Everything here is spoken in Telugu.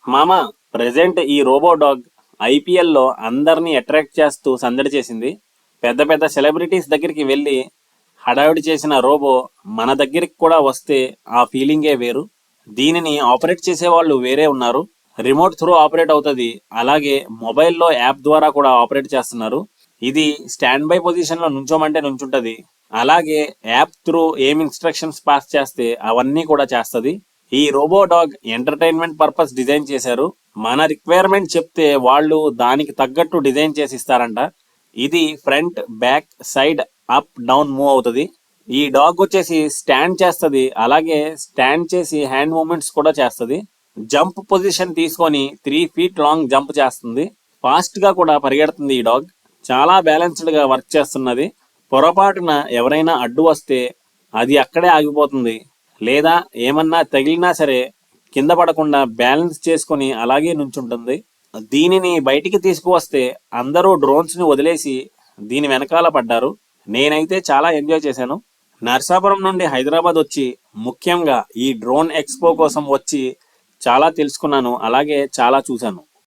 మామ, ప్రెజెంట్ ఈ రోబో డాగ్ ఐపీఎల్లో అందరినీ అట్రాక్ట్ చేస్తూ సందడి చేసింది. పెద్ద పెద్ద సెలబ్రిటీస్ దగ్గరికి వెళ్ళి హడావిడి చేసిన రోబో మన దగ్గరికి కూడా వస్తే ఆ ఫీలింగే వేరు. దీనిని ఆపరేట్ చేసే వాళ్ళు వేరే ఉన్నారు. రిమోట్ త్రూ ఆపరేట్ అవుతుంది, అలాగే మొబైల్లో యాప్ ద్వారా కూడా ఆపరేట్ చేస్తున్నారు. ఇది స్టాండ్ బై పొజిషన్ లో నుంచోమంటే నుంచుంటది, అలాగే యాప్ త్రూ ఏం ఇన్స్ట్రక్షన్స్ పాస్ చేస్తే అవన్నీ కూడా చేస్తుంది. ఈ robo dog entertainment purpose design చేశారు. మన రిక్వైర్మెంట్ చెప్తే వాళ్ళు దానికి తగ్గట్టు డిజైన్ చేసి ఇస్తారంట. ఇది front, back, side, up, down move అవుతుంది. ఈ డాగ్ వచ్చేసి స్టాండ్ చేస్తుంది, అలాగే స్టాండ్ చేసి హ్యాండ్ మూమెంట్స్ కూడా చేస్తుంది. జంప్ పొజిషన్ తీసుకొని 3 feet లాంగ్ జంప్ చేస్తుంది. ఫాస్ట్ గా కూడా పరిగెడుతుంది. ఈ డాగ్ చాలా బ్యాలెన్స్డ్ గా వర్క్ చేస్తున్నది. పొరపాటున ఎవరైనా అడ్డు వస్తే అది అక్కడే ఆగిపోతుంది, లేదా ఏమన్నా తగిలినా సరే కింద పడకుండా బ్యాలెన్స్ చేసుకొని అలాగే నుంచుంటుంది. దీనిని బయటికి తీసుకువస్తే అందరూ డ్రోన్స్ ని వదిలేసి దీని వెనకాల పడ్డారు. నేనైతే చాలా ఎంజాయ్ చేశాను. నర్సాపురం నుండి హైదరాబాద్ వచ్చి ముఖ్యంగా ఈ డ్రోన్ ఎక్స్పో కోసం వచ్చి చాలా తెలుసుకున్నాను, అలాగే చాలా చూశాను.